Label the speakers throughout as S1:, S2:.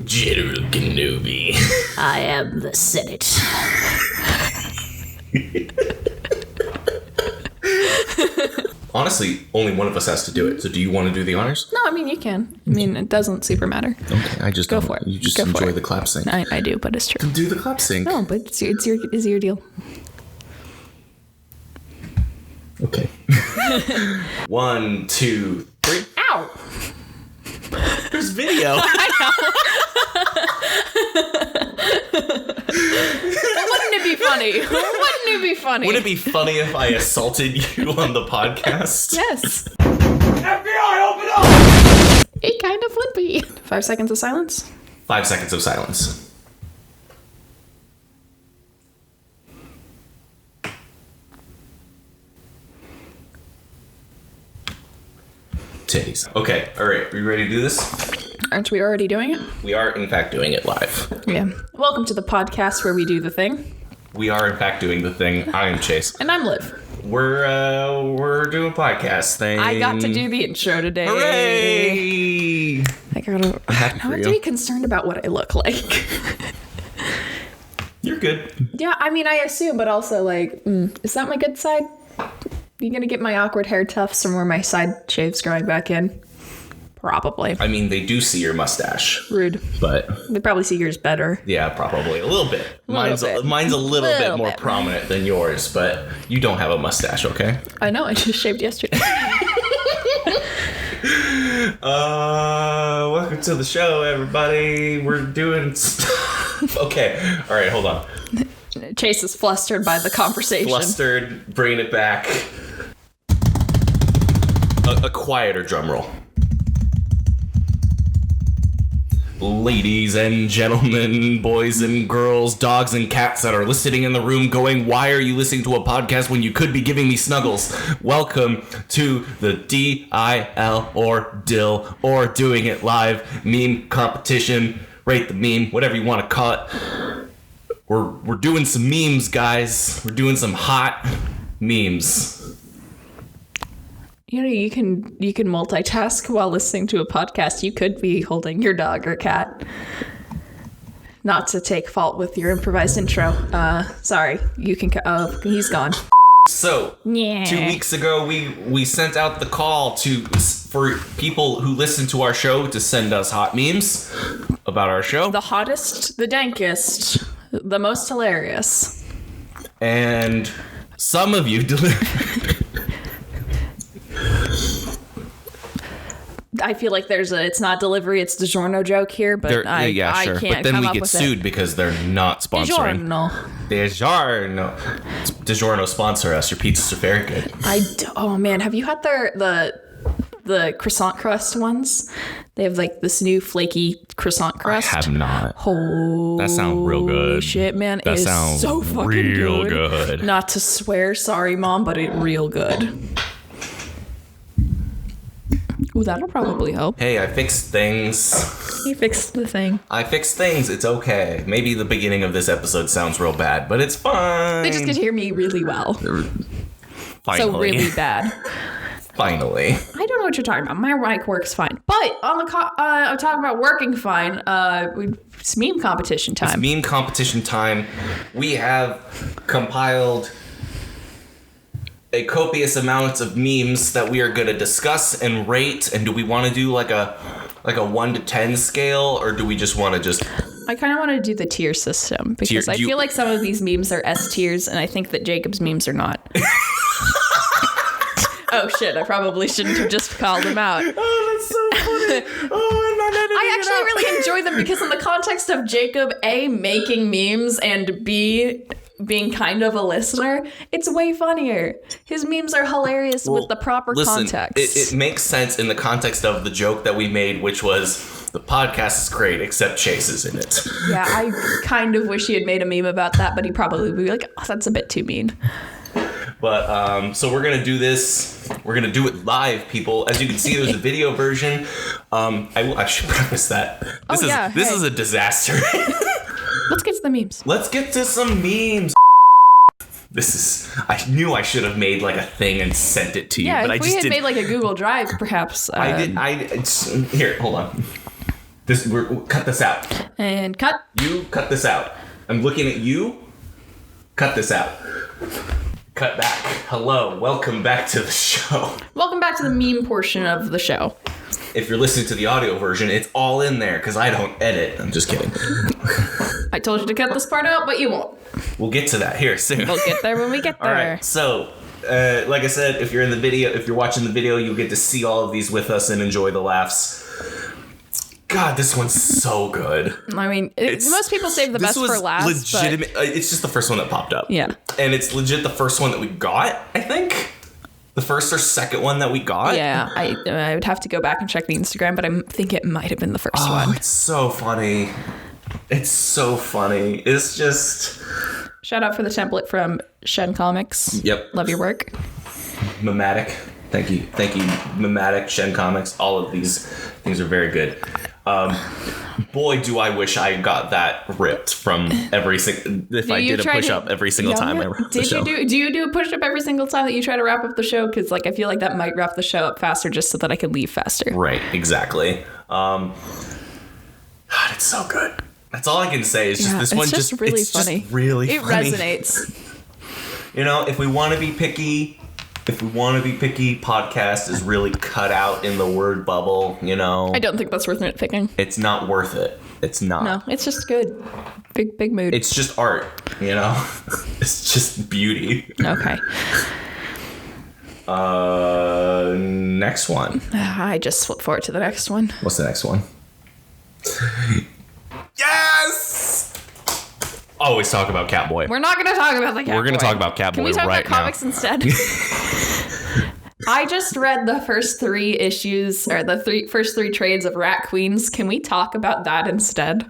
S1: General Kenobi.
S2: I am the Senate.
S1: Honestly, only one of us has to do it. So do you want to do the honors?
S2: No, I mean, you can. I mean, it doesn't super matter.
S1: Okay, I just
S2: Go
S1: don't.
S2: for it.
S1: You just
S2: Go for
S1: enjoy
S2: it.
S1: the clap sync.
S2: I do, but it's true.
S1: Do the clap sync.
S2: No, but it's your deal.
S1: Okay. 1, 2, 3.
S2: Ow!
S1: There's video.
S2: Wouldn't it be funny? Wouldn't it be funny?
S1: Would it be funny if I assaulted you on the podcast?
S2: Yes.
S1: FBI, open up!
S2: It kind of would be. 5 seconds of silence.
S1: 5 seconds of silence. Titties. Okay, alright, are you ready to do this?
S2: Aren't we already doing it?
S1: We are, in fact, doing it live.
S2: Yeah. Welcome to the podcast where we do the thing.
S1: We are, in fact, doing the thing. I am Chase.
S2: And I'm Liv.
S1: We're doing a podcast thing.
S2: I got to do the intro today.
S1: Hooray!
S2: I gotta.
S1: I'm happy
S2: I
S1: for
S2: have
S1: you.
S2: to be concerned about what I look like.
S1: You're good.
S2: Yeah, I mean, I assume, but also, like, is that my good side? You gonna get my awkward hair tufts from where my side shave's growing back in? Probably.
S1: I mean, they do see your mustache,
S2: Rude.
S1: but
S2: They probably see yours better.
S1: yeah, probably a little bit. Mine's a little bit more prominent than yours, but you don't have a mustache, okay?
S2: I know, I just shaved yesterday.
S1: Welcome to the show, everybody. We're doing stuff. Okay, all right, hold on.
S2: Chase is flustered by the conversation.
S1: Flustered, bringing it back. A quieter drum roll. Ladies and gentlemen, boys and girls, dogs and cats that are listening in the room going, why are you listening to a podcast when you could be giving me snuggles? Welcome to the DIL or DIL or Doing It Live meme competition. Rate the meme, whatever you want to call it. We're doing some memes, guys. We're doing some hot memes.
S2: You know, you can multitask while listening to a podcast. You could be holding your dog or cat. Not to take fault with your improvised intro. Sorry. You can. Oh, he's gone.
S1: So,
S2: Yeah.
S1: 2 weeks ago, we sent out the call for people who listen to our show to send us hot memes about our show.
S2: The hottest, the dankest, the most hilarious.
S1: And some of you delivered.
S2: I feel like it's not delivery, it's DiGiorno joke here, but I can't
S1: But then
S2: come
S1: we
S2: up
S1: get
S2: with
S1: sued
S2: it.
S1: because they're not sponsoring.
S2: DiGiorno.
S1: DiGiorno sponsor us. Your pizzas are very good.
S2: Oh man, have you had the croissant crust ones? They have like this new flaky croissant crust.
S1: I have not.
S2: Oh,
S1: That sounds real good.
S2: Shit, man,
S1: That
S2: it is
S1: sounds
S2: so fucking
S1: real good.
S2: Not to swear, sorry, Mom, but it real good. Ooh, that'll probably help.
S1: Hey, I fixed things.
S2: He fixed the thing.
S1: I fixed things. It's okay. Maybe the beginning of this episode sounds real bad, but it's fine.
S2: They just get to hear me really well.
S1: Finally.
S2: So really bad.
S1: Finally.
S2: I don't know what you're talking about. My mic works fine. But on the I'm talking about working fine. It's meme competition time.
S1: It's meme competition time. We have compiled a copious amount of memes that we are going to discuss and rate. And do we want to do like a 1 to 10 scale, or do we just want to just...
S2: I kind of want to do the tier system because I feel like some of these memes are S tiers, and I think that Jacob's memes are not. Oh shit, I probably shouldn't have just called them out.
S1: Oh, that's so funny. Oh, I'm not editing
S2: I actually really enjoy them because in the context of Jacob, A, making memes, and B, being kind of a listener, it's way funnier. His memes are hilarious with the proper context.
S1: It makes sense in the context of the joke that we made, which was the podcast is great, except Chase is in it.
S2: Yeah, I kind of wish he had made a meme about that, but he probably would be like, oh, that's a bit too mean.
S1: But, so we're going to do this. We're going to do it live, people. As you can see, there's a video version. I should preface that. This is a disaster.
S2: Let's get to the memes.
S1: Let's get to some memes. I knew I should have made like a thing and sent it to you,
S2: Yeah,
S1: but
S2: if
S1: I just
S2: we had
S1: didn't.
S2: made like a Google Drive, perhaps.
S1: Here, hold on. Cut this out.
S2: And cut.
S1: You cut this out. I'm looking at you. Cut this out. Cut back. Hello. Welcome back to the show.
S2: Welcome back to the meme portion of the show.
S1: If you're listening to the audio version, it's all in there because I don't edit. I'm just kidding.
S2: I told you to cut this part out, but you won't.
S1: We'll get to that here soon.
S2: We'll get there when we get there.
S1: All right. So, like I said, if you're watching the video, you'll get to see all of these with us and enjoy the laughs. God, this one's so good.
S2: I mean, most people save the best for last.
S1: Legitimate. It's just the first one that popped up.
S2: Yeah.
S1: And it's legit the first one that we got, I think. The first or second one that we got.
S2: Yeah, I would have to go back and check the Instagram, but I think it might have been the first one.
S1: It's so funny. It's so funny. It's just...
S2: Shout out for the template from Shen Comics.
S1: Yep.
S2: Love your work.
S1: Memetic. Thank you. Memetic, Shen Comics. All of these things are very good. Boy, do I wish I got that ripped from every single... If I did a push-up every single time I wrapped the show.
S2: Do you do a push-up every single time that you try to wrap up the show? Because I feel like that might wrap the show up faster just so that I can leave faster.
S1: Right, exactly. God, it's so good. That's all I can say. It's just this one.
S2: Just really funny.
S1: Just really funny.
S2: It resonates.
S1: You know, if we want to be picky, podcast is really cut out in the word bubble. You know,
S2: I don't think that's worth nitpicking.
S1: It's not worth it. It's not.
S2: No, it's just good. Big mood.
S1: It's just art. You know, it's just beauty.
S2: Okay.
S1: Next one.
S2: I just flip forward to the next one.
S1: What's the next one? Yes! Always talk about Catboy.
S2: We're not going to talk about the Catboy.
S1: We're going to talk about Catboy right now.
S2: Can we talk about comics instead? I just read the first 3 issues, or the first 3 trades of Rat Queens. Can we talk about that instead?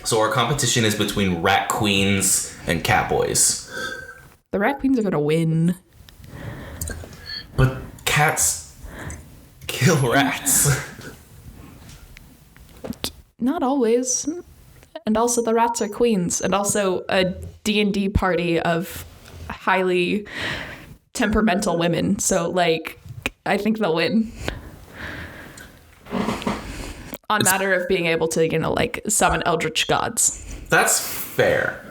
S1: So our competition is between Rat Queens and Catboys.
S2: The Rat Queens are going to win.
S1: But cats kill rats.
S2: Not always. And also the rats are queens. And also a D&D party of highly temperamental women. So, I think they'll win. On matter of being able to, summon eldritch gods.
S1: That's fair.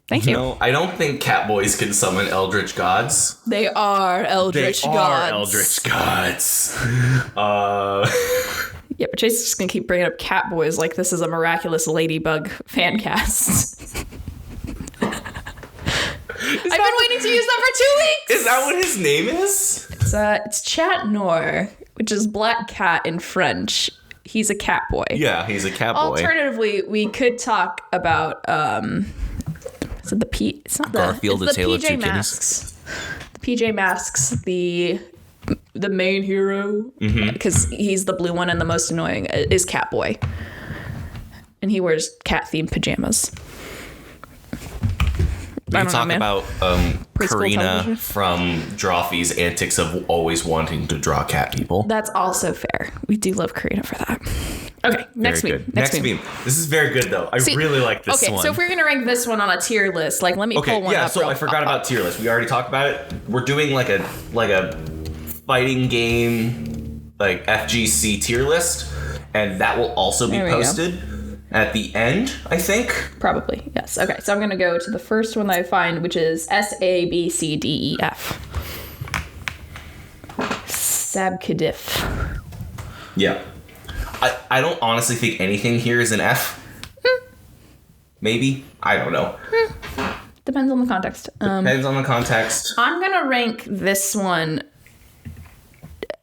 S2: Thank you.
S1: No, I don't think Catboys can summon eldritch gods.
S2: They are eldritch gods. Yeah, but Chase is just going to keep bringing up Catboys like this is a miraculous Ladybug fan cast. I've been waiting to use them for 2 weeks!
S1: Is that what his name is?
S2: It's Chat Noir, which is black cat in French. He's a cat boy.
S1: Yeah, he's a cat boy.
S2: Alternatively, we could talk about, is it the P... It's not
S1: Garfield,
S2: it's
S1: the Tale of Two
S2: PJ
S1: Kittens.
S2: Masks. The PJ Masks, the main hero, because he's the blue one and the most annoying, is Catboy. And he wears cat-themed pajamas.
S1: We can talk about Karina
S2: television.
S1: from Drawfee's antics of always wanting to draw cat people.
S2: That's also fair. We do love Karina for that. Okay, next meme.
S1: Next meme. This is very good, though. I really like this one.
S2: Okay, so if we're going to rank this one on a tier list, let me pull one up.
S1: So I forgot about tier list. We already talked about it. We're doing like a fighting game, FGC tier list, and that will also be posted at the end, I think.
S2: Probably, yes. Okay, so I'm going to go to the first one that I find, which is SABCDEF. Sabkadif.
S1: Yeah. I don't honestly think anything here is an F. Maybe. I don't know.
S2: Depends on the context.
S1: Depends on the context.
S2: I'm going to rank this one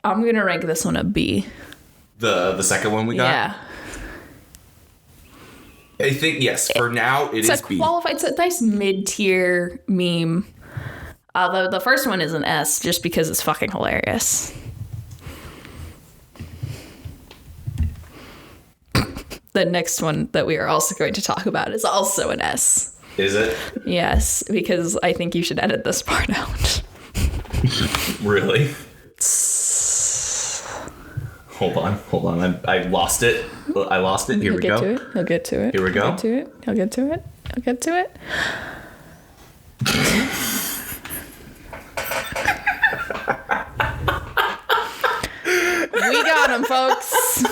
S2: a B.
S1: The second one we got?
S2: Yeah.
S1: I think, yes, for now, it is B.
S2: It's a nice mid-tier meme. Although the first one is an S just because it's fucking hilarious. The next one that we are also going to talk about is also an S.
S1: Is it?
S2: Yes, because I think you should edit this part out.
S1: Really? Hold on. I lost it. Here we go.
S2: He'll get to it.
S1: Here we go.
S2: He'll get to it. We got him, folks.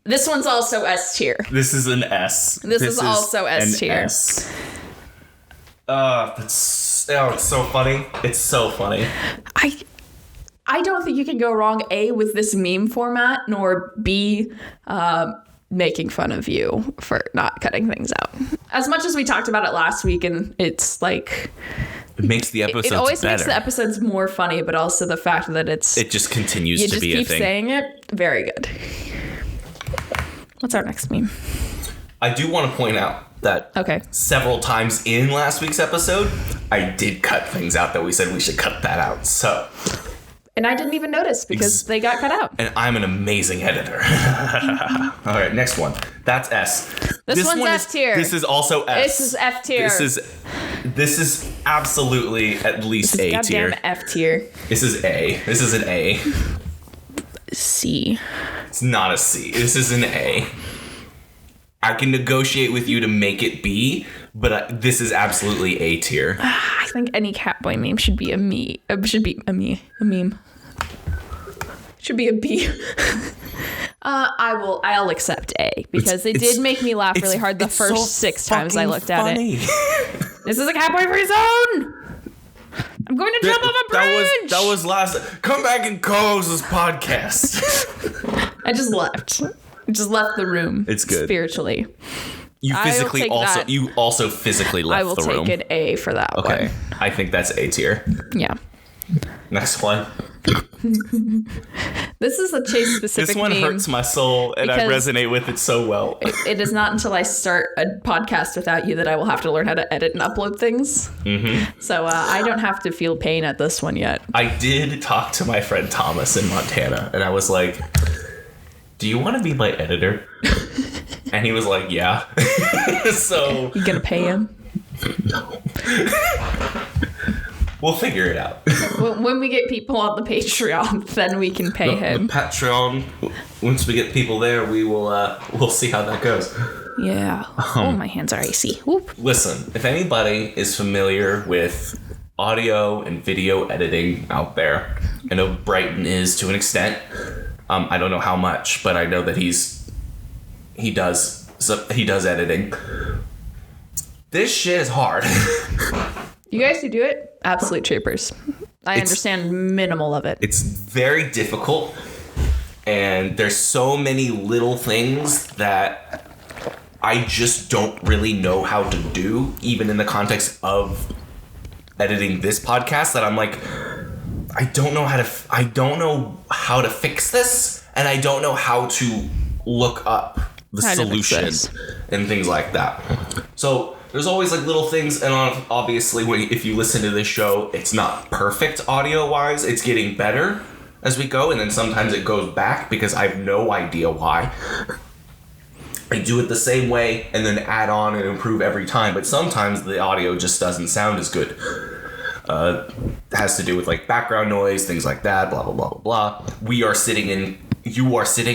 S2: This one's also S tier.
S1: This is an S.
S2: This is also S tier.
S1: S. It's so funny. It's so funny.
S2: I don't think you can go wrong, A, with this meme format, nor B, making fun of you for not cutting things out. As much as we talked about it last week, and it's like...
S1: It makes the episodes
S2: better. It always
S1: better.
S2: makes the episodes more funny, but also the fact that it
S1: just continues to be a thing.
S2: You just keep saying it. Very good. What's our next meme?
S1: I do want to point out that several times in last week's episode, I did cut things out that we said we should cut that out. So...
S2: And I didn't even notice because they got cut out.
S1: And I'm an amazing editor. All right, next one. That's S.
S2: This one's F tier.
S1: This is also S.
S2: This is F tier.
S1: This is absolutely at least A tier.
S2: Goddamn F tier.
S1: This is A. This is an A.
S2: C.
S1: It's not a C. This is an A. I can negotiate with you to make it B, but this is absolutely A tier.
S2: I think any Catboy meme should be a me. Should be a meme. Should be a B. I'll accept A because it did make me laugh really hard the first 6 times I looked at it. This is a Catboy free zone. I'm going to jump off a bridge.
S1: That was last. Come back and co-host this podcast.
S2: I just left. Just left the room.
S1: It's good.
S2: Spiritually.
S1: You also physically left the room.
S2: I will take an A for that one.
S1: Okay. I think that's A tier.
S2: Yeah.
S1: Next one.
S2: This is a Chase specific
S1: meme. This one hurts my soul and I resonate with it so well.
S2: It is not until I start a podcast without you that I will have to learn how to edit and upload things. Mm-hmm. So I don't have to feel pain at this one yet.
S1: I did talk to my friend Thomas in Montana and I was like, do you want to be my editor? And he was like, yeah. So...
S2: You gonna pay him?
S1: No. We'll figure it out.
S2: When we get people on the Patreon, then we can pay him.
S1: The Patreon, once we get people there, we'll see how that goes.
S2: Yeah. My hands are icy. Whoop.
S1: Listen, if anybody is familiar with audio and video editing out there, I know Brighton is to an extent. I don't know how much, but I know that he does editing. This shit is hard.
S2: You guys who do it, absolute troopers. I understand minimal of it.
S1: It's very difficult, and there's so many little things that I just don't really know how to do, even in the context of editing this podcast, that I'm like, I don't know how to fix this, and I don't know how to look up the solution and things like that. So there's always like little things, and obviously if you listen to this show, it's not perfect audio wise. It's getting better as we go, and then sometimes it goes back because I have no idea why. I do it the same way and then add on and improve every time, but sometimes the audio just doesn't sound as good. Has to do with like background noise, things like that, blah blah blah blah blah. You are sitting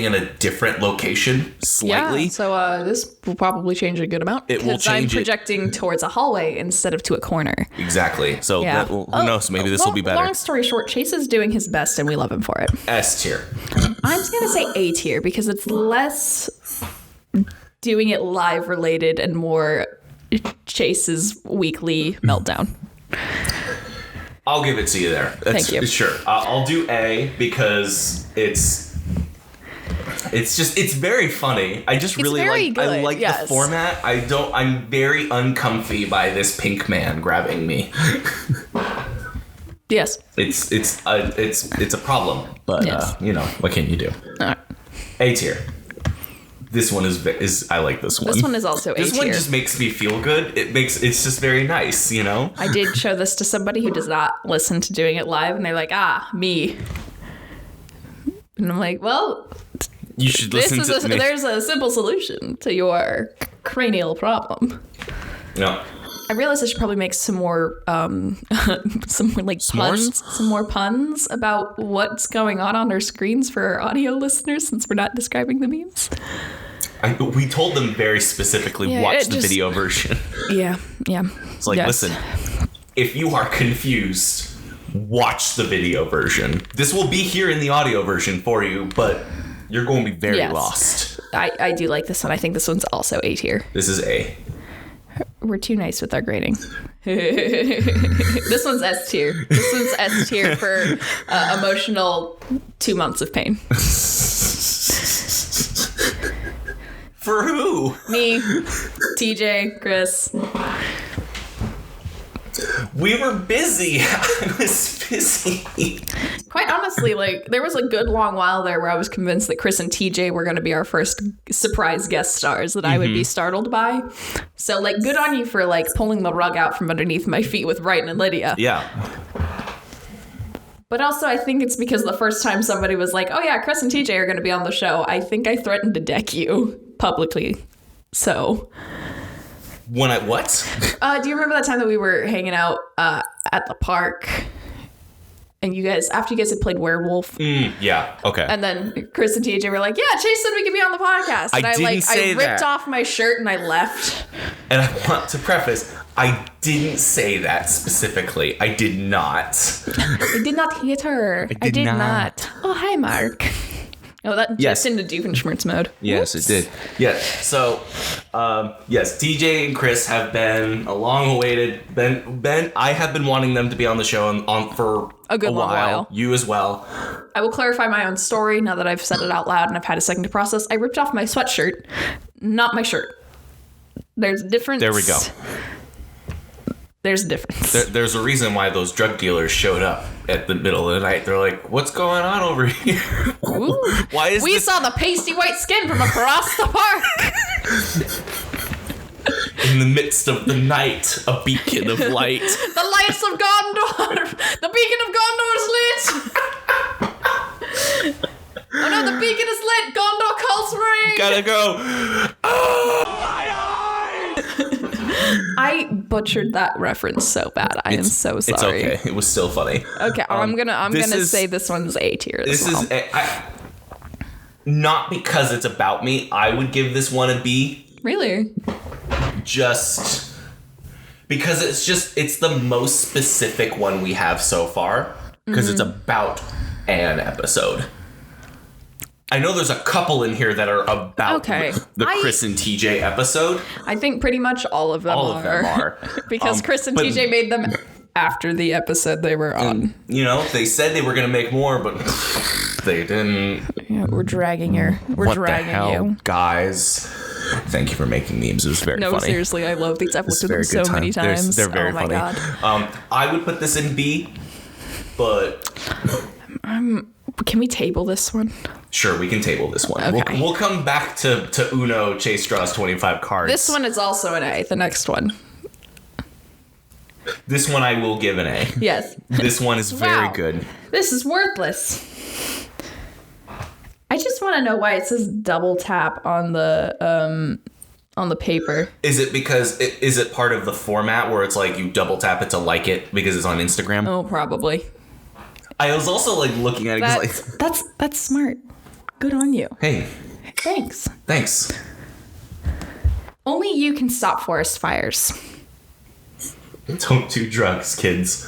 S1: in a different location slightly.
S2: Yeah, so this will probably change a good amount.
S1: It will change.
S2: I'm projecting towards a hallway instead of to a corner.
S1: Exactly. So who knows? Maybe this will be better.
S2: Long story short, Chase is doing his best and we love him for it.
S1: S tier.
S2: I'm just going to say A tier because it's less doing it live related and more Chase's weekly meltdown.
S1: I'll give it to you there.
S2: Thank you.
S1: Sure. I'll do A because it's very funny. I just really like the format. I'm very uncomfy by this pink man grabbing me.
S2: Yes.
S1: It's a problem, but
S2: yes.
S1: What can you do?
S2: All right.
S1: A tier. This one is I like this one.
S2: This one is also A tier.
S1: This one just makes me feel good. It's just very nice,
S2: I did show this to somebody who does not listen to doing it live, and they're like, me. And I'm like, well,
S1: you should listen to me.
S2: There's a simple solution to your cranial problem.
S1: No.
S2: I realized I should probably make some more puns about what's going on our screens for our audio listeners, since we're not describing the memes.
S1: We told them very specifically, watch the video version.
S2: Yeah.
S1: It's like, listen, if you are confused, watch the video version. This will be here in the audio version for you, but you're going to be very lost.
S2: I do like this one. I think this one's also A tier.
S1: This is A.
S2: We're too nice with our grading. This one's S tier. This one's S tier for emotional 2 months of pain.
S1: For who?
S2: Me, TJ, Chris.
S1: We were busy. I was busy.
S2: Quite honestly, like, there was a good long while there where I was convinced that Chris and TJ were going to be our first surprise guest stars that I would be startled by. So, like, good on you for, like, pulling the rug out from underneath my feet with Brighton and Lydia.
S1: Yeah.
S2: But also, I think it's because the first time somebody was like, oh yeah, Chris and TJ are going to be on the show, I think I threatened to deck you publicly. So...
S1: When I what?
S2: Do you remember that time that we were hanging out at the park, and you guys, after you guys had played Werewolf?
S1: Yeah. Okay.
S2: And then Chris and TJ were like, "Yeah, Chase said we could be on the podcast." And I ripped off my shirt and I left.
S1: And I want to preface, I didn't say that specifically. I did not.
S2: I did not hit her. I did not. Oh, hi, Mark. Oh, that just into Doofenshmirtz mode.
S1: Yes, it did. Yeah. So, yes, TJ and Chris have been a long-awaited. Ben, I have been wanting them to be on the show for
S2: a good long while.
S1: You as well.
S2: I will clarify my own story now that I've said it out loud and I've had a second to process. I ripped off my sweatshirt, not my shirt. There's a difference.
S1: There we go.
S2: There's a difference.
S1: There's a reason why those drug dealers showed up at the middle of the night. They're like, what's going on over here? Why is
S2: we saw the pasty white skin from across the park.
S1: In the midst of the night, a beacon of light.
S2: The lights of Gondor. The beacon of Gondor is lit. Oh no, the beacon is lit. Gondor calls for aid.
S1: Gotta go. Oh, my eyes!
S2: I butchered that reference so bad. I am so sorry.
S1: It's okay. It was still funny.
S2: Okay, I'm gonna say this one's A tier.
S1: This is not because it's about me. I would give this one a B.
S2: Really?
S1: Just because it's the most specific one we have so far because it's about an episode. I know there's a couple in here that are about the Chris and TJ episode.
S2: I think pretty much all of them are. Because Chris and TJ made them after the episode they were on.
S1: You know, they said they were going to make more, but they didn't.
S2: Yeah, we're dragging you.
S1: What the hell, guys? Thank you for making memes. It was very funny.
S2: No, seriously, I love these. I've looked at them so many times.
S1: They're very funny.
S2: God.
S1: I would put this in B, but...
S2: Can we table this one?
S1: Sure, we can table this one.
S2: Okay.
S1: We'll come back to Uno Chase Draws 25 cards.
S2: This one is also an A, the next one.
S1: This one I will give an A.
S2: Yes.
S1: This one is very good.
S2: This is worthless. I just want to know why it says double tap on the paper.
S1: Is it because is it part of the format where it's like you double tap it to like it because it's on Instagram?
S2: Oh, probably.
S1: I was also like looking at it.
S2: That's smart. Good on you.
S1: Hey.
S2: Thanks. Only you can stop forest fires.
S1: Don't do drugs, kids.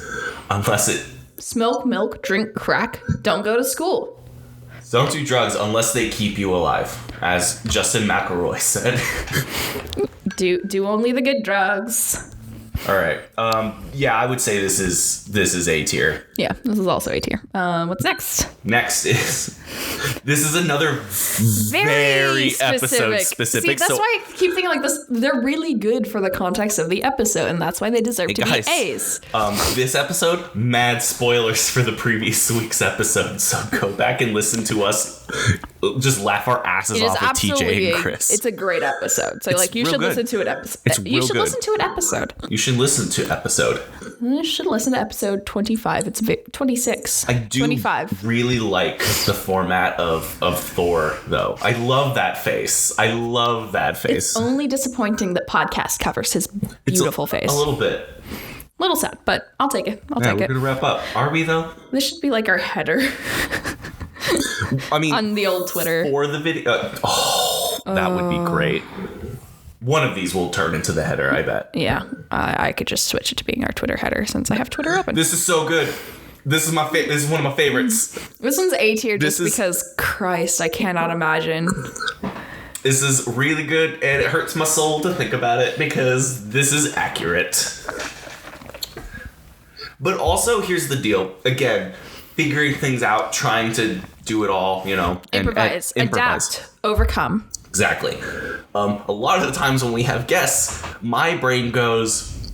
S1: Unless it...
S2: Smoke, milk, drink, crack. Don't go to school.
S1: Don't do drugs unless they keep you alive, as Justin McElroy said.
S2: Do only the good drugs.
S1: All right. Yeah, I would say this is A tier.
S2: Yeah, this is also A tier. What's next?
S1: This is another very episode specific.
S2: See, that's why I keep thinking like this. They're really good for the context of the episode, and that's why they deserve to be A's.
S1: This episode, mad spoilers for the previous week's episode, so go back and listen to us just laugh our asses off with TJ and Chris.
S2: It's a great episode. So you should listen to an episode. You should listen to an episode.
S1: You should listen to episode.
S2: You should listen to episode 25. It's 26.
S1: I do 25. Really like the format of Thor, though. I love that face. It's
S2: only disappointing that podcast covers his beautiful face.
S1: A little bit.
S2: Little sad, but I'll take it. We're
S1: going to wrap up. Are we, though?
S2: This should be like our header.
S1: I mean,
S2: on the old Twitter.
S1: For the video. That would be great. One of these will turn into the header, I bet.
S2: Yeah. I could just switch it to being our Twitter header since I have Twitter open.
S1: This is so good. This is one of my favorites.
S2: This one's A tier just because, Christ, I cannot imagine
S1: This is really good, and it hurts my soul to think about it because this is accurate. But also, here's the deal. Again, figuring things out, trying to do it all, and
S2: improvise, adapt, overcome.
S1: Exactly. A lot of the times when we have guests, my brain goes,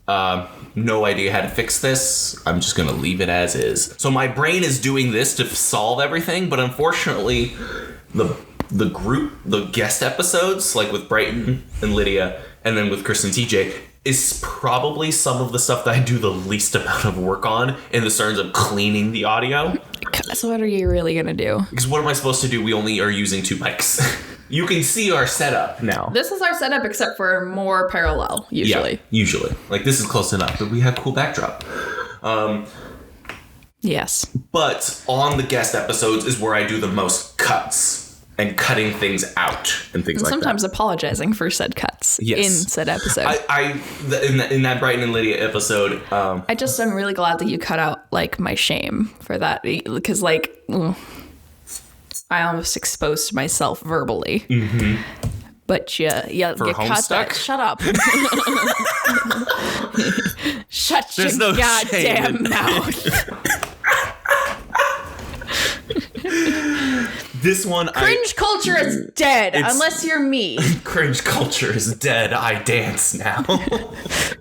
S1: no idea how to fix this. I'm just going to leave it as is. So my brain is doing this to solve everything, but unfortunately, the guest episodes, like with Brighton and Lydia, and then with Chris and TJ, is probably some of the stuff that I do the least amount of work on in the terms of cleaning the audio.
S2: So what are you really going to do?
S1: Because what am I supposed to do? We only are using 2 mics. You can see our setup now.
S2: This is our setup except for more parallel, usually.
S1: Yeah, usually. Like, this is close enough, but we have cool backdrop.
S2: Yes.
S1: But on the guest episodes is where I do the most cuts and cutting things out and things like that.
S2: Sometimes apologizing for said cuts in said episode.
S1: In that Brighton and Lydia episode...
S2: I'm really glad that you cut out, like, my shame for that. Because, like... I almost exposed myself verbally. Mm-hmm. But you cut that. Shut up. Shut
S1: There's
S2: your
S1: no
S2: goddamn mouth.
S1: This one,
S2: cringe culture is dead, unless you're me.
S1: Cringe culture is dead. I dance now.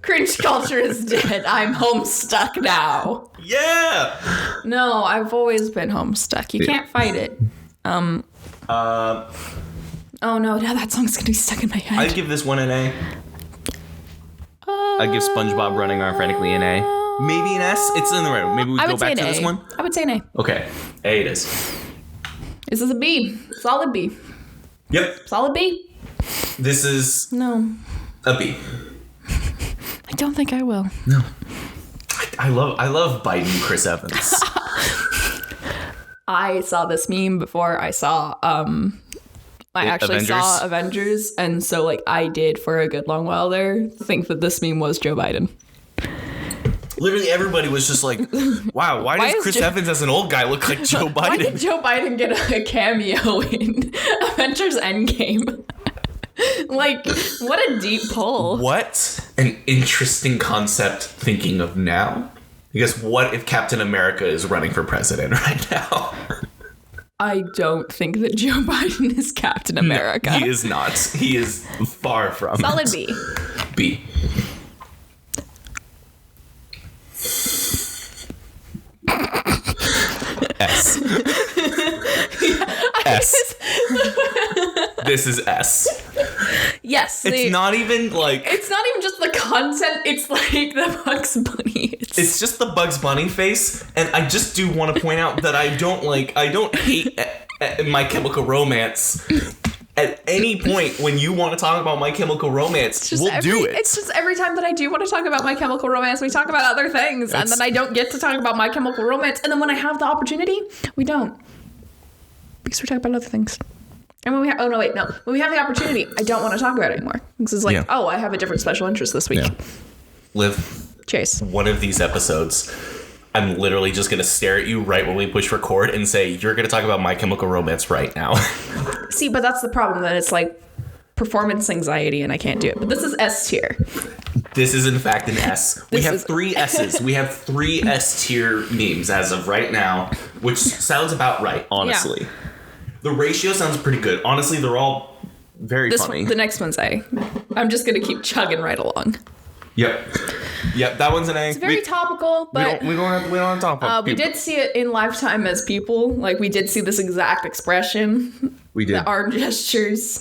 S2: Cringe culture is dead. I'm homestuck now.
S1: Yeah.
S2: No, I've always been homestuck. You can't fight it. Oh no, now that song's gonna be stuck in my head.
S1: I'd give this one an A. I'd give SpongeBob Running Around Frantically an A. Maybe an S. It's in the right. Maybe we go back to this one.
S2: I would say an A.
S1: Okay, A it is.
S2: This is a B. Solid B.
S1: Yep.
S2: Solid B.
S1: This is a B.
S2: I don't think I will.
S1: No. I love Biden Chris Evans.
S2: I saw this meme before I saw saw Avengers, and so like I did for a good long while there think that this meme was Joe Biden.
S1: Literally everybody was just like, wow, why does Chris Evans as an old guy look like Joe Biden?
S2: Why did Joe Biden get a cameo in Avengers Endgame? Like, what a deep pull.
S1: What an interesting concept thinking of now. Because what if Captain America is running for president right now?
S2: I don't think that Joe Biden is Captain America.
S1: No, he is not. He is far from
S2: Solid
S1: it.
S2: B.
S1: B. S. S. This is S.
S2: Yes.
S1: It's not even like...
S2: It's not even just the content. It's like the Bugs Bunny.
S1: It's just the Bugs Bunny face. And I just do want to point out that I don't hate My Chemical Romance. At any point when you want to talk about My Chemical Romance, do it.
S2: It's just every time that I do want to talk about My Chemical Romance, we talk about other things. And then I don't get to talk about My Chemical Romance. And then when I have the opportunity, we don't. Because we're talking about other things. And when we when we have the opportunity, I don't want to talk about it anymore. Because it's like, I have a different special interest this week. Yeah.
S1: Liv,
S2: Chase.
S1: One of these episodes, I'm literally just going to stare at you right when we push record and say, you're going to talk about My Chemical Romance right now.
S2: See, but that's the problem, that it's like performance anxiety and I can't do it. But this is S tier.
S1: This is in fact an S. We have 3 S's. We have 3 S tier memes as of right now, which sounds about right, honestly. Yeah. The ratio sounds pretty good. Honestly, they're all very funny.
S2: The next one's A. I'm just going to keep chugging right along.
S1: Yep, that one's an A.
S2: It's very topical, but
S1: we don't have to talk about
S2: we did see it in Lifetime as people. Like, we did see this exact expression.
S1: We did.
S2: The arm gestures.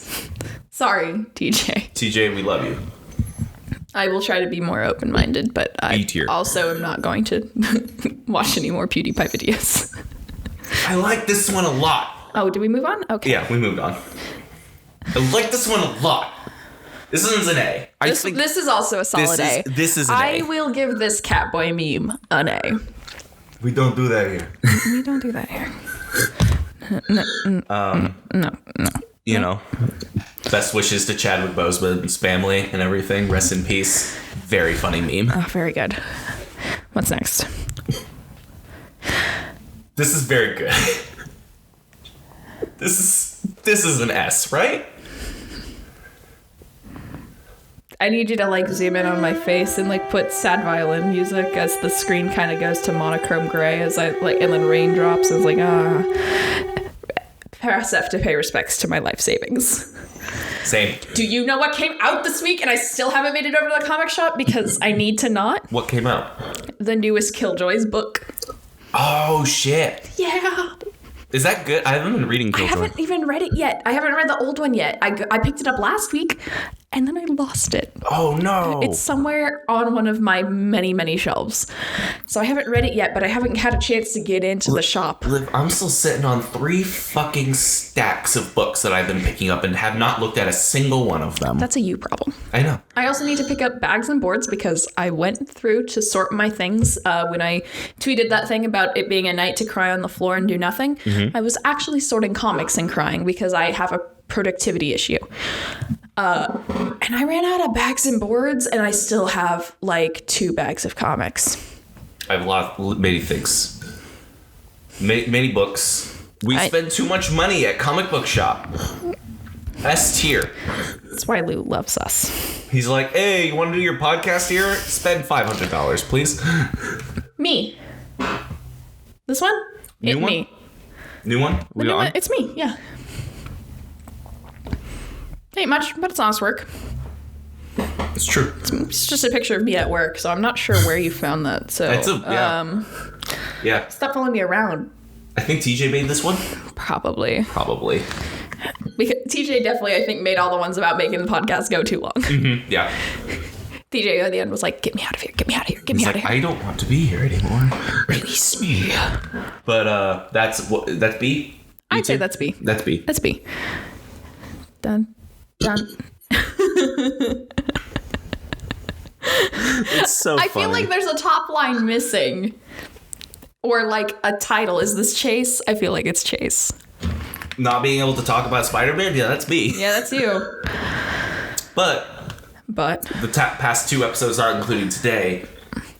S2: Sorry, TJ.
S1: TJ, we love you.
S2: I will try to be more open-minded, but I also am not going to watch any more PewDiePie videos.
S1: I like this one a lot.
S2: Oh, did we move on? Okay.
S1: Yeah, we moved on. I like this one a lot. This one's an A.
S2: This is also a solid A.
S1: This is an A.
S2: I will give this Catboy meme an A.
S1: We don't do that here.
S2: We don't do that here. No.
S1: You know, best wishes to Chadwick Boseman's family and everything. Rest in peace. Very funny meme.
S2: Oh, very good. What's next?
S1: This is very good. This is This is an S, right?
S2: I need you to like zoom in on my face and like put sad violin music as the screen kind of goes to monochrome gray as I like, and then raindrops. It's like Press F to pay respects to my life savings.
S1: Same.
S2: Do you know what came out this week and I still haven't made it over to the comic shop because I need to not?
S1: What came out?
S2: The newest Killjoys book.
S1: Oh shit.
S2: Yeah.
S1: Is that good? I haven't been reading Killjoy.
S2: I haven't even read it yet. I haven't read the old one yet. I picked it up last week and then I lost it.
S1: Oh no.
S2: It's somewhere on one of my many, many shelves. So I haven't read it yet, but I haven't had a chance to get into the shop.
S1: Liv, I'm still sitting on 3 fucking stacks of books that I've been picking up and have not looked at a single one of them.
S2: That's a you problem.
S1: I know.
S2: I also need to pick up bags and boards because I went through to sort my things when I tweeted that thing about it being a night to cry on the floor and do nothing. Mm-hmm. I was actually sorting comics and crying because I have a productivity issue. And I ran out of bags and boards and I still have like 2 bags of comics.
S1: I have many things. Many books. We spend too much money at comic book shop. S tier.
S2: That's why Lou loves us.
S1: He's like, hey, you want to do your podcast here? Spend $500, please.
S2: Me. This one?
S1: New one?
S2: Me.
S1: New one?
S2: The new one? It's me, yeah. Ain't much, but it's honest work.
S1: It's true.
S2: It's just a picture of me at work, so I'm not sure where you found that. So,
S1: yeah.
S2: Stop following me around.
S1: I think TJ made this one.
S2: Probably.
S1: Because
S2: TJ definitely, I think, made all the ones about making the podcast go too long.
S1: Mm-hmm. Yeah.
S2: TJ at the end was like, get me out of here, get me out of here, get me out of here.
S1: I don't want to be here anymore.
S2: Release me.
S1: But that's B?
S2: I'd say that's B.
S1: That's B.
S2: That's B. Done.
S1: It's so funny.
S2: I feel like there's a top line missing. Or like a title. Is this Chase? I feel like it's Chase.
S1: Not being able to talk about Spider-Man? Yeah, that's me.
S2: Yeah, that's you.
S1: But the past 2 episodes, not including today,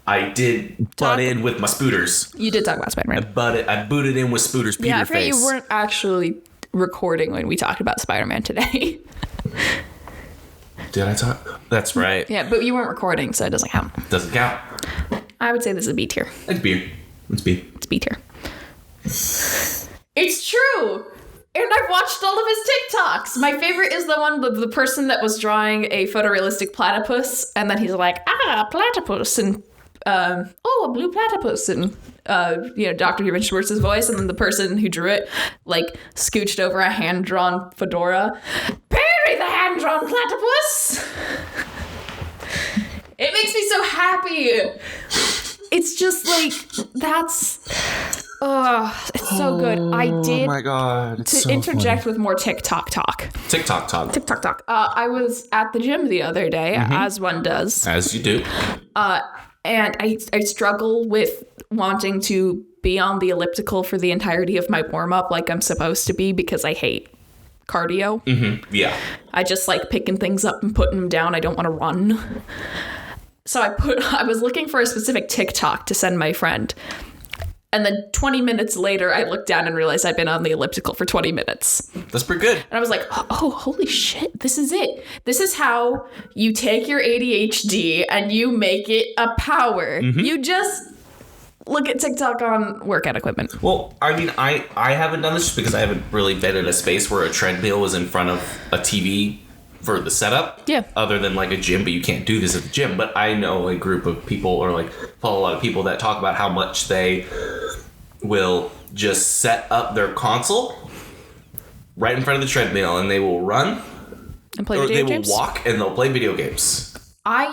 S1: I did butt in with my spooters.
S2: You did talk about Spider-Man.
S1: I booted in with spooters. Peter
S2: I forget
S1: face.
S2: you weren't actually recording when we talked about Spider-Man today.
S1: Did I talk? That's right.
S2: Yeah, but you weren't recording, so it doesn't count.
S1: Doesn't count.
S2: I would say this is a B tier.
S1: It's B. It's B.
S2: It's B tier. It's true! And I've watched all of his TikToks. My favorite is the one with the person that was drawing a photorealistic platypus, and then he's like, platypus, and a blue platypus, and Dr. Human Schwartz's voice, and then the person who drew it like scooched over a hand-drawn fedora. Bury the hand-drawn platypus! It makes me so happy. It's just like, it's so good. I did.
S1: Oh my God. It's
S2: to interject with more TikTok talk.
S1: TikTok talk.
S2: I was at the gym the other day, as one does.
S1: As you do.
S2: And I struggle with wanting to be on the elliptical for the entirety of my warm-up like I'm supposed to be because I hate cardio.
S1: Mm-hmm. Yeah.
S2: I just like picking things up and putting them down. I don't want to run. So I was looking for a specific TikTok to send my friend. And then 20 minutes later, I looked down and realized I'd been on the elliptical for 20 minutes.
S1: That's pretty good.
S2: And I was like, oh, holy shit, this is it. This is how you take your ADHD and you make it a power. Mm-hmm. You just look at TikTok on workout equipment.
S1: Well, I mean, I haven't done this just because I haven't really been in a space where a treadmill was in front of a TV for the setup.
S2: Yeah.
S1: Other than like a gym, but you can't do this at the gym. But I know a group of people, or like follow a lot of people that talk about how much they will just set up their console right in front of the treadmill and they will run
S2: and play video games.
S1: They will walk and they'll play video games.
S2: I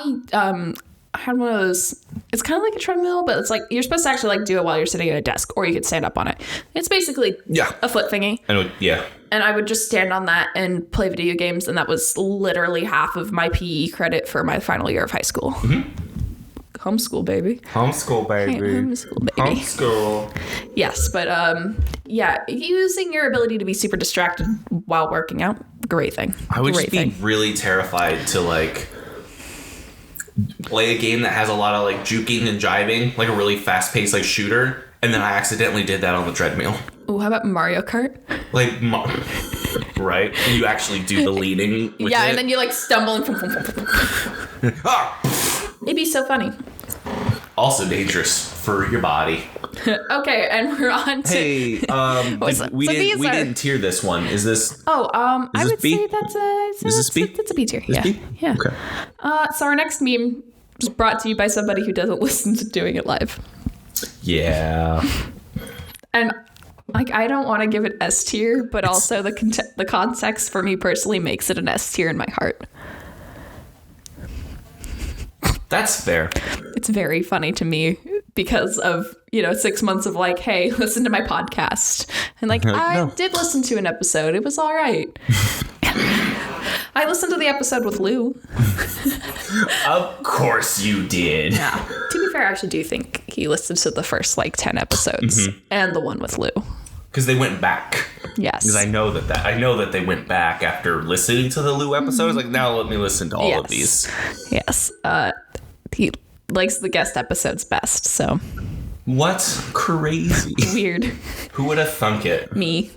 S2: had one of those. It's kind of like a treadmill, but it's like you're supposed to actually like do it while you're sitting at a desk, or you could stand up on it. It's basically a foot thingy. And I would just stand on that and play video games, and that was literally half of my PE credit for my final year of high school. Mm-hmm. Homeschool, baby.
S1: Homeschool, baby.
S2: Homeschool, baby.
S1: Homeschool.
S2: Yes, but using your ability to be super distracted while working out, great thing.
S1: I would just be really terrified to like play a game that has a lot of like juking and jiving, like a really fast-paced like shooter, and then I accidentally did that on the treadmill.
S2: Oh, how about Mario Kart?
S1: Like Right? And you actually do the leading with
S2: Yeah,
S1: it.
S2: and then you like stumble and it'd be so funny.
S1: Also dangerous for your body.
S2: Okay, and we're on to...
S1: Hey, we didn't tier this one. Is this...
S2: I
S1: this
S2: would
S1: B?
S2: say that's a...
S1: Is this B?
S2: That's a B tier,
S1: This
S2: yeah.
S1: B?
S2: Yeah.
S1: Okay.
S2: So our next meme was brought to you by somebody who doesn't listen to Doing It Live.
S1: Yeah.
S2: And like, I don't want to give it S tier, but also the context for me personally makes it an S tier in my heart.
S1: That's fair.
S2: It's very funny to me because of, 6 months of like, hey, listen to my podcast. And like, I did listen to an episode. It was all right. I listened to the episode with Lou.
S1: Of course you did.
S2: Yeah. To be fair, I actually do think he listened to the first 10 episodes and the one with Lou.
S1: Because they went back.
S2: Yes.
S1: Because I know that they went back after listening to the Lou episodes. Like, now let me listen to all of these.
S2: Yes. He likes the guest episodes best, so.
S1: What? Crazy.
S2: Weird.
S1: Who would have thunk it?
S2: Me.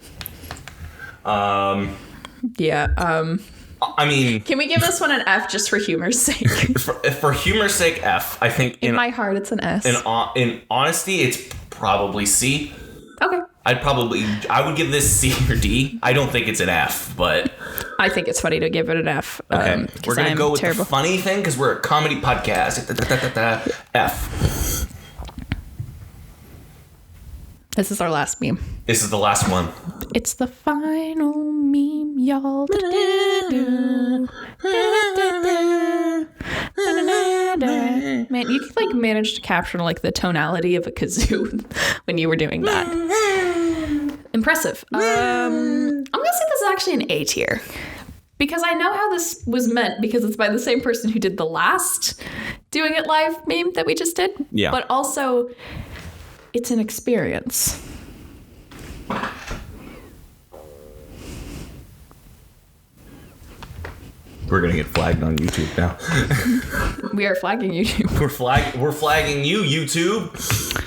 S2: Yeah.
S1: I mean...
S2: Can we give this one an F just for humor's sake?
S1: For humor's sake, F. I think...
S2: In my heart, it's an S.
S1: In honesty, it's probably C.
S2: Okay.
S1: I would give this C or D. I don't think it's an F, but...
S2: I think it's funny to give it an F.
S1: Okay. We're going to go with
S2: terrible.
S1: the funny thing because we're a comedy podcast. F.
S2: This is our last meme.
S1: This is the last one.
S2: It's the final meme, y'all. Man, you could manage to capture the tonality of a kazoo when you were doing that. Impressive. I'm gonna say this is actually an A tier. Because I know how this was meant because it's by the same person who did the last Doing It Live meme that we just did.
S1: Yeah.
S2: But also, it's an experience.
S1: We're gonna get flagged on YouTube now.
S2: We are flagging YouTube.
S1: We're flagging you, YouTube.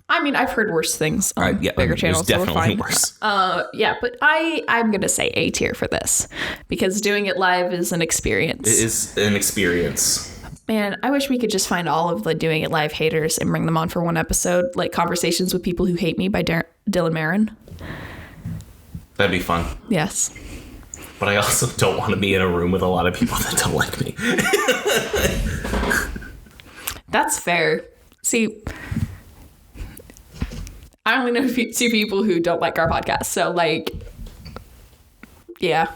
S2: I mean, I've heard worse things on bigger channels.
S1: There's
S2: So
S1: definitely
S2: we're fine.
S1: worse.
S2: Yeah, but I'm gonna say A tier for this because Doing It Live is an experience.
S1: It is an experience.
S2: Man, I wish we could just find all of the Doing It Live haters and bring them on for one episode, like Conversations with People Who Hate Me by Dylan Marin.
S1: That'd be fun.
S2: Yes.
S1: But I also don't want to be in a room with a lot of people that don't like me.
S2: That's fair. See, I only know two people who don't like our podcast, so yeah.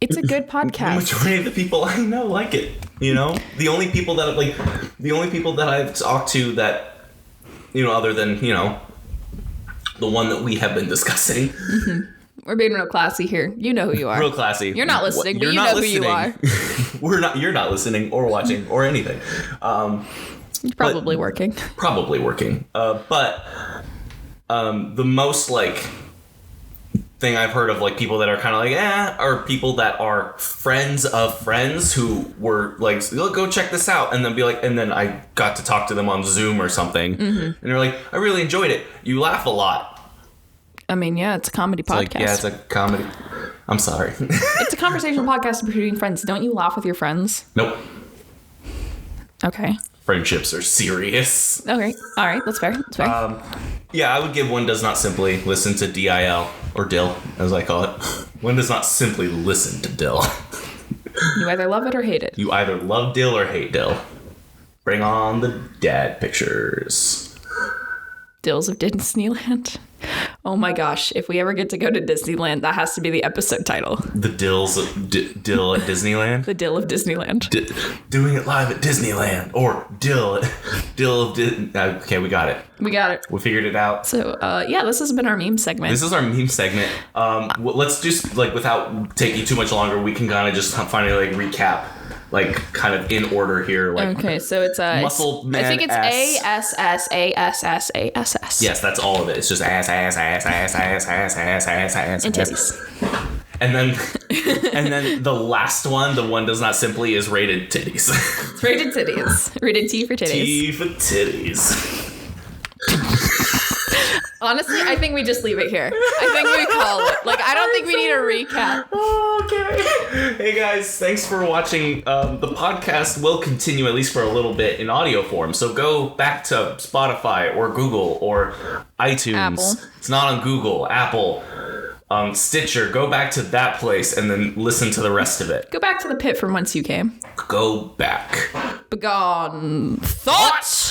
S2: It's a good podcast.
S1: The majority of the people I know like it. The only people that I've talked to that, other than the one that we have been discussing.
S2: Mm-hmm. We're being real classy here. You know who you are.
S1: Real classy.
S2: You're not listening, but you know who you are.
S1: You're not listening or watching or anything.
S2: You're probably working.
S1: Probably working. But the most thing I've heard of people that are kind of are people that are friends of friends who were go check this out, and then and then I got to talk to them on Zoom or something, and they're like, I really enjoyed it. You laugh a lot.
S2: I mean, yeah, it's a comedy podcast.
S1: Yeah, it's a comedy. I'm sorry.
S2: It's a conversational podcast between friends. Don't you laugh with your friends?
S1: Nope.
S2: Okay.
S1: Friendships are serious.
S2: Okay. All right. That's fair. That's fair.
S1: Yeah, I would give One Does Not Simply Listen to DIL, or DIL, as I call it. One does not simply listen to DIL.
S2: You either love it or hate it.
S1: You either love DIL or hate DIL. Bring on the dad pictures.
S2: Dills of Disneyland. Oh my gosh. If we ever get to go to Disneyland, that has to be the episode title.
S1: The Dills of Dill at Disneyland?
S2: The Dill of Disneyland.
S1: Doing it live at Disneyland. Or Dill of okay, we got it.
S2: We got it.
S1: We figured it out.
S2: So, yeah, this has been our meme segment.
S1: This is our meme segment. Let's just, without taking too much longer, we can kind of just finally, recap. Kind of in order here.
S2: Okay, so it's
S1: Muscle Man.
S2: I think it's ASS.
S1: Yes, that's all of it. It's just ass.
S2: And titties.
S1: And then the last one, the One Does Not Simply, is rated titties.
S2: It's rated titties. Rated T for titties.
S1: T for titties.
S2: Honestly, I think we just leave it here. I think we call it. Like, I don't think we need a recap.
S1: Okay. Hey guys, thanks for watching. The podcast will continue at least for a little bit in audio form. So go back to Spotify or Google or iTunes.
S2: Apple.
S1: It's not on Google, Apple, Stitcher. Go back to that place and then listen to the rest of it.
S2: Go back to the pit from whence you came.
S1: Go back.
S2: Begone thoughts!